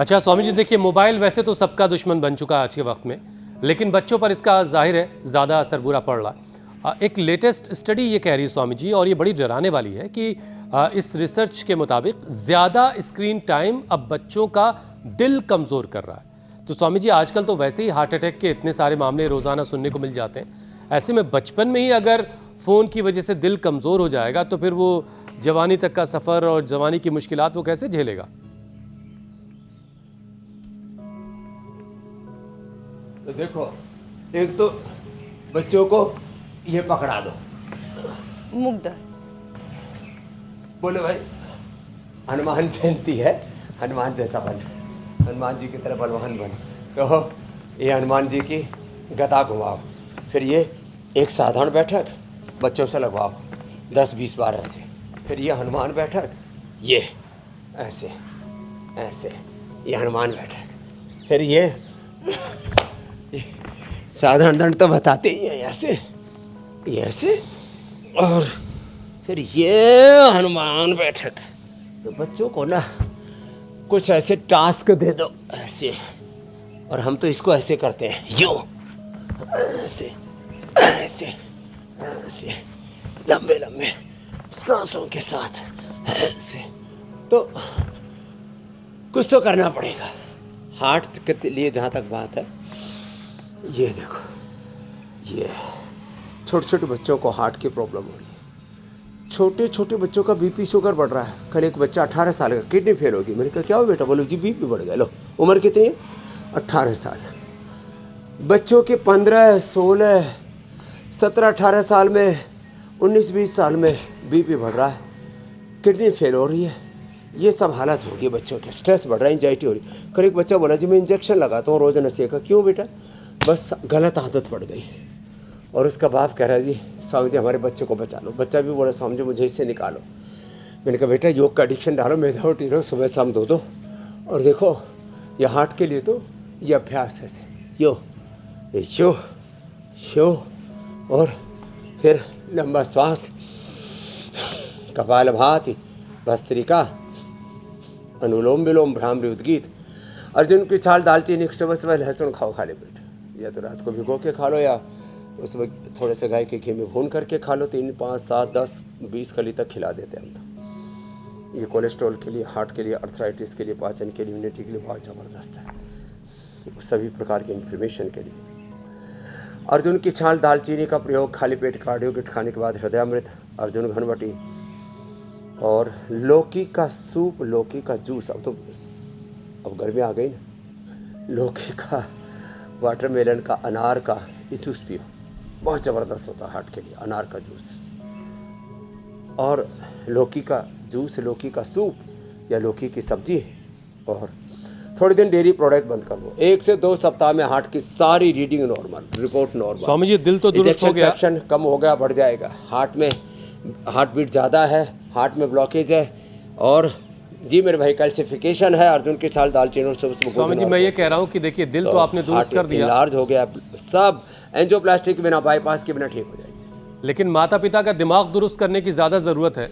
अच्छा स्वामी जी, देखिए मोबाइल वैसे तो सबका दुश्मन बन चुका है आज के वक्त में, लेकिन बच्चों पर इसका जाहिर है ज़्यादा असर बुरा पड़ रहा है। एक लेटेस्ट स्टडी ये कह रही है स्वामी जी, और ये बड़ी डराने वाली है कि इस रिसर्च के मुताबिक ज़्यादा स्क्रीन टाइम अब बच्चों का दिल कमज़ोर कर रहा है। तो स्वामी जी, आजकल तो वैसे ही हार्ट अटैक के इतने सारे मामले रोज़ाना सुनने को मिल जाते हैं, ऐसे में बचपन में ही अगर फ़ोन की वजह से दिल कमज़ोर हो जाएगा तो फिर वो जवानी तक का सफ़र और जवानी की मुश्किलात वो कैसे झेलेगा? तो देखो, एक तो बच्चों को ये पकड़ा दो, मुग्धा। बोले भाई हनुमान जयंती है, हनुमान जैसा बन, हनुमान जी की तरह बलवान बन। कहो ये हनुमान जी की गदा घुमाओ, फिर ये एक साधारण बैठक बच्चों से लगवाओ 10-20 बार ऐसे, फिर ये हनुमान बैठक, ये ऐसे ऐसे, ये हनुमान बैठक, फिर ये साधारण दंड तो बताते ही हैं, ऐसे ये ऐसे, और फिर ये हनुमान बैठक। तो बच्चों को ना कुछ ऐसे टास्क दे दो ऐसे, और हम तो इसको ऐसे करते हैं, यो ऐसे ऐसे ऐसे, लंबे लंबे सांसों के साथ ऐसे। तो कुछ तो करना पड़ेगा हार्ट के लिए। जहाँ तक बात है, ये देखो, ये छोटे छोटे बच्चों को हार्ट की प्रॉब्लम हो रही है, छोटे छोटे बच्चों का बीपी शुगर बढ़ रहा है। कल एक बच्चा 18 साल का, किडनी फेल होगी। मैंने कहा क्या हो बेटा? बोलो जी बीपी बढ़ गया। लो, उम्र कितनी है? 18 साल। बच्चों के 15, 16, 17, 18 साल में, 19, 20 साल में बीपी बढ़ रहा है, किडनी फेल हो रही है। ये सब हालत होगी बच्चों के, स्ट्रेस बढ़ रहा है, एंजाइटी हो रही। कल एक बच्चा बोला जी मैं इंजेक्शन लगाता हूँ रोज़ नशे का। क्यों बेटा? बस गलत आदत पड़ गई। और उसका बाप कह रहा है जी स्वामी जी हमारे बच्चे को बचा लो। बच्चा भी बोला स्वामी जी मुझे इससे निकालो। मैंने कहा बेटा योग का एडिक्शन डालो, मेधावटी रहो, सुबह शाम दो। और देखो ये हार्ट के लिए तो ये अभ्यास है, ऐसे यो यो यो, और फिर लंबा श्वास, कपालभाति, भस्त्रिका, अनुलोम विलोम, भ्रामरी उद्गीत। अर्जुन की छाल, दालचीनी, सुबह सुबह लहसुन खाओ खाली पेट, या तो रात को भिगो के खा लो, या उस वक्त थोड़े से गाय के घी में भून करके खा लो। 3, 5, 7, 10, 20 कली तक खिला देते हैं हम तो। ये कोलेस्ट्रॉल के लिए, हार्ट के लिए, अर्थराइटिस के लिए, पाचन के लिए, इम्यूनिटी के लिए बहुत ज़बरदस्त है, सभी प्रकार के इन्फ्लेमेशन के लिए। अर्जुन की छाल, दालचीनी का प्रयोग खाली पेट कार्डियो किट खाने के बाद, हृदयामृत, अर्जुन घनवटी, और लौकी का सूप, लौकी का जूस। अब गर्मी आ गई ना, लौकी का, वाटरमेलन का, अनार का ये जूस पियो, बहुत ज़बरदस्त होता है हार्ट के लिए, अनार का जूस। और लौकी का जूस, लौकी का सूप, या लौकी की सब्जी। और थोड़े दिन डेयरी प्रोडक्ट बंद कर दो। 1 से 2 सप्ताह में हार्ट की सारी reading normal, report normal. Swami ji दिल तो दुरुस्त हो गया, फ्रैक्शन कम हो गया, बढ़ जाएगा। हार्ट में हार्ट बीट ज़्यादा है, हार्ट में ब्लॉकेज है, और जी मेरे भाई कैल्सिफिकेशन है। अर्जुन की छाल, दालचीनी और स्वामी जी मैं ये कह रहा हूँ कि देखिए दिल तो आपने दुरुस्त कर दिया, लार्ज हो गया, सब एंजियोप्लास्टी के बिना, बाईपास के बिना ठीक हो जाएगी। लेकिन माता पिता का दिमाग दुरुस्त करने की ज़्यादा ज़रूरत है।